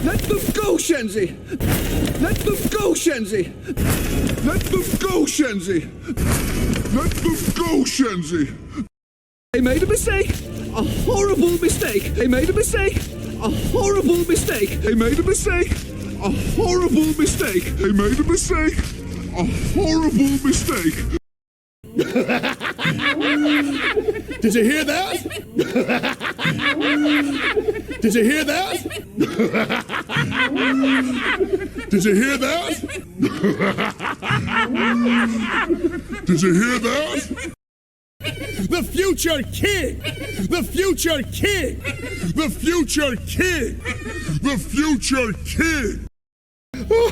Let them go, Shenzi! Let them go, Shenzi! Let them go, Shenzi! Let them go, Shenzi! They made a mistake! A horrible mistake! They made a mistake! A horrible mistake! They made a mistake! A horrible mistake! They made a mistake! A horrible mistake! Did you hear that? Did you hear that? Did you hear that? Did you hear that? The future king! The future king! The future king! The future king! Oh,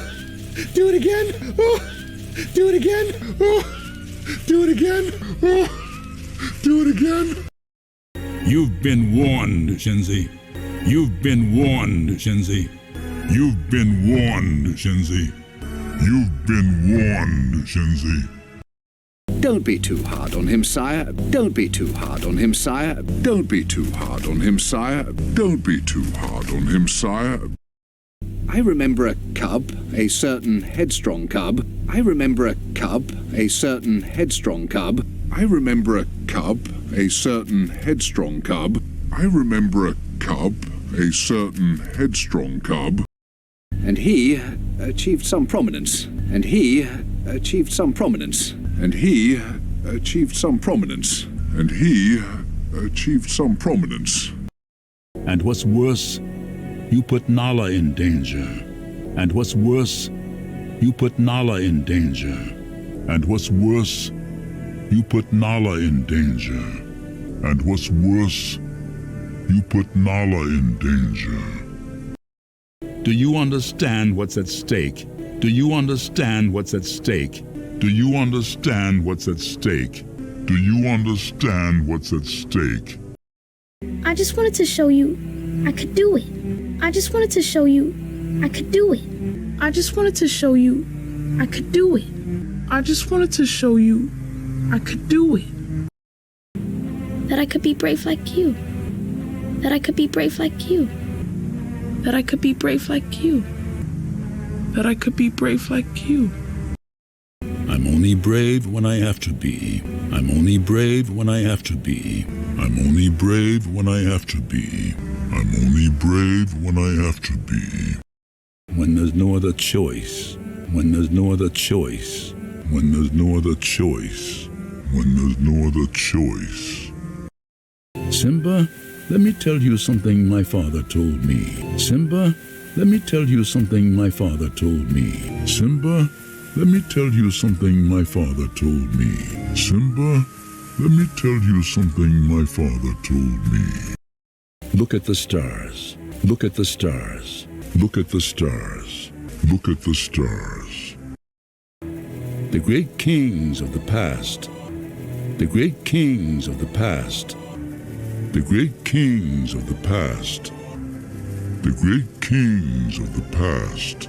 do it again! Oh, do it again! Oh, do it again! Oh, do it again! You've been warned, Shenzi. You've been warned, Shenzi. You've been warned, Shenzi. You've been warned, Shenzi. Don't be too hard on him, sire. Don't be too hard on him, sire. Don't be too hard on him, sire. Don't be too hard on him, sire. I remember a cub, a certain headstrong cub. I remember a cub, a certain headstrong cub. I remember a cub, a certain headstrong cub. I remember a cub, a certain headstrong cub. And he achieved some prominence. And he achieved some prominence. And he achieved some prominence. And he achieved some prominence. And what's worse, you put Nala in danger. And what's worse, you put Nala in danger. And what's worse, you put Nala in danger. And what's worse, you put Nala in danger. Do you understand what's at stake? Do you understand what's at stake? Do you understand what's at stake? Do you understand what's at stake? I just wanted to show you I could do it. I just wanted to show you I could do it. I just wanted to show you I could do it. I just wanted to show you I could do it. That I could be brave like you. That I could be brave like you. That I could be brave like you. That I could be brave like you. I'm only brave when I have to be. I'm only brave when I have to be. I'm only brave when I have to be. I'm only brave when I have to be. When there's no other choice. When there's no other choice. When there's no other choice. When there's no other choice. Simba, let me tell you something my father told me. Simba, let me tell you something my father told me. Simba, let me tell you something my father told me. Simba, let me tell you something my father told me. Look at the stars. Look at the stars. Look at the stars. Look at the stars. The great kings of the past. The great kings of the past. The great kings of the past. The great kings of the past.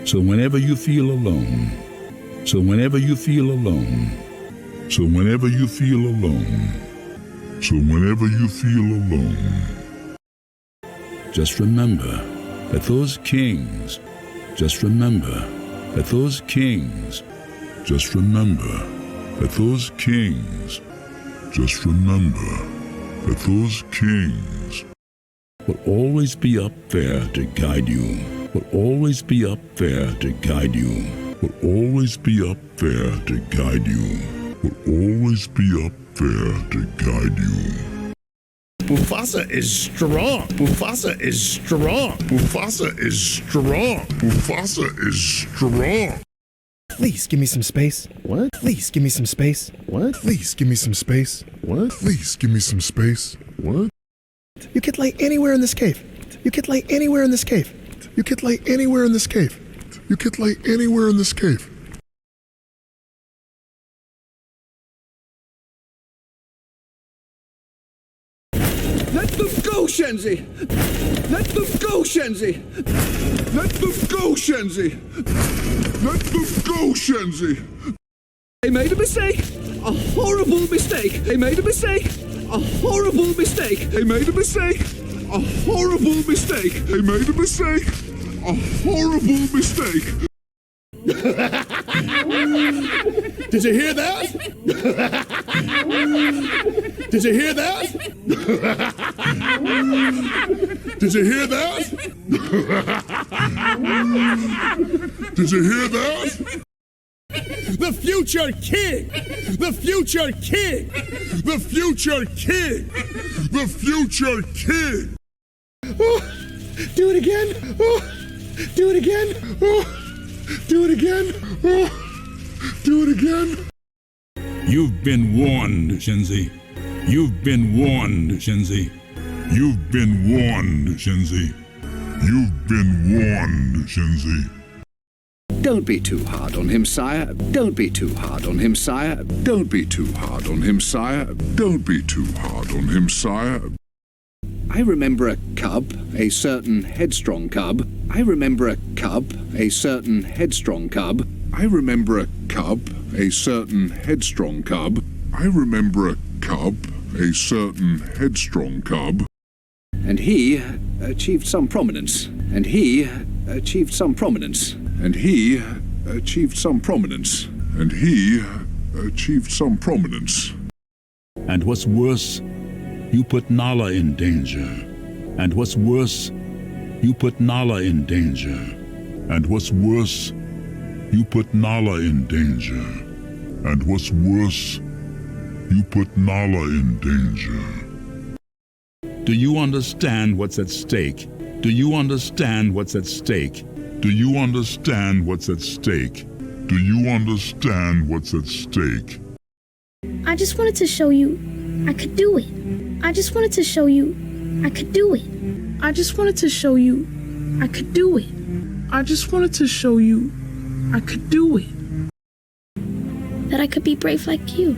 So whenever you feel alone, so whenever you feel alone, so whenever you feel alone, so whenever you feel alone, just remember that those kings, just remember that those kings, just remember that those kings, just remember that those kings will always be up there to guide you. Will always be up there to guide you. Will always be up there to guide you. Will always be up there to guide you. Mufasa is strong. Mufasa is strong. Mufasa is strong. Mufasa is strong. Please give me some space. What? Please give me some space. What? Please give me some space. What? Please give me some space. What? You could lay anywhere in this cave. You could lay anywhere in this cave. You could lay anywhere in this cave. You could lay anywhere in this cave. Let them go, Shenzi! Let them go, Shenzi! Let them go, Shenzi! Let them go, Shenzi! They made a mistake! A horrible mistake! They made a mistake! A horrible mistake. I made a mistake. A horrible mistake. I made a mistake. A horrible mistake. Did you hear that? Did you hear that? Did you hear that? Did you hear that? The future king! The future king! The future king! The future king! Oh, do it again. Oh, do it again. Oh, do it again. Oh, do it again. You've been warned, Shenzi. You've been warned, Shenzi. You've been warned, Shenzi. You've been warned, Shenzi. Don't be too hard on him, sire. Don't be too hard on him, sire. Don't be too hard on him, sire. Don't be too hard on him, sire. I remember a cub, a certain headstrong cub. I remember a cub, a certain headstrong cub. I remember a cub, a certain headstrong cub. I remember a cub, a certain headstrong cub. And he achieved some prominence. And he achieved some prominence. And he achieved some prominence. And he achieved some prominence. And what's worse, you put Nala in danger. And what's worse, you put Nala in danger. And what's worse, you put Nala in danger. And what's worse, you put Nala in danger. Do you understand what's at stake? Do you understand what's at stake? Do you understand what's at stake? Do you understand what's at stake? I just wanted to show you I could do it. I just wanted to show you I could do it. I just wanted to show you I could do it. I just wanted to show you I could do it. That I could be brave like you.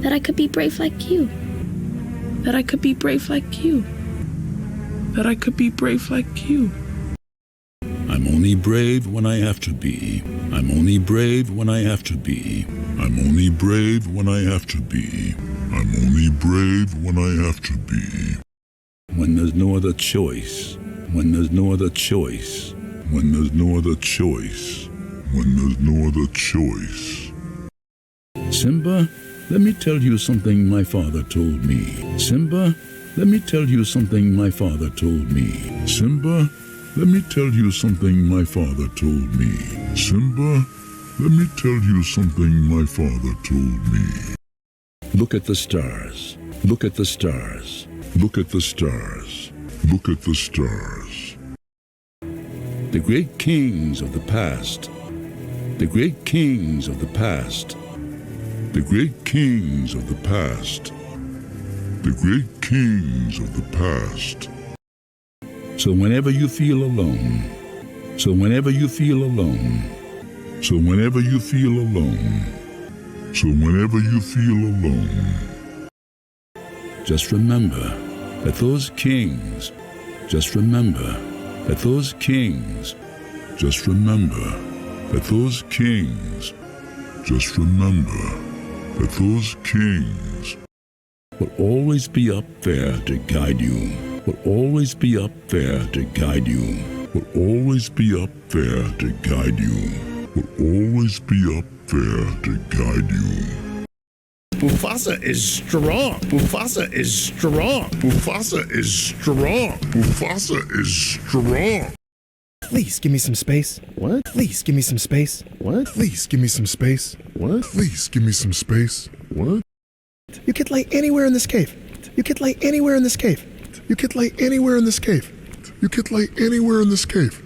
That I could be brave like you. That I could be brave like you. That I could be brave like you. I'm only brave when I have to be. I'm only brave when I have to be. I'm only brave when I have to be. I'm only brave when I have to be. When there's no other choice. When there's no other choice. When there's no other choice. When there's no other choice. Simba, let me tell you something my father told me. Simba, let me tell you something my father told me. Simba, let me tell you something my father told me. Simba, let me tell you something my father told me. Look at the stars. Look at the stars. Look at the stars. Look at the stars. The great kings of the past. The great kings of the past. The great kings of the past. The great kings of the past. So whenever you feel alone, so whenever you feel alone, so whenever you feel alone, so whenever you feel alone, just remember that those kings, just remember that those kings, just remember that those kings, just remember that those kings will always be up there to guide you. Will always be up there to guide you. Will always be up there to guide you. Will always be up there to guide you. Mufasa is strong. Mufasa is strong. Mufasa is strong. Mufasa is strong. Please give me some space. What? Please give me some space. What? Please give me some space. What? Please give me some space. What? You could lay anywhere in this cave. You could lay anywhere in this cave. You could lay anywhere in this cave. You could lay anywhere in this cave.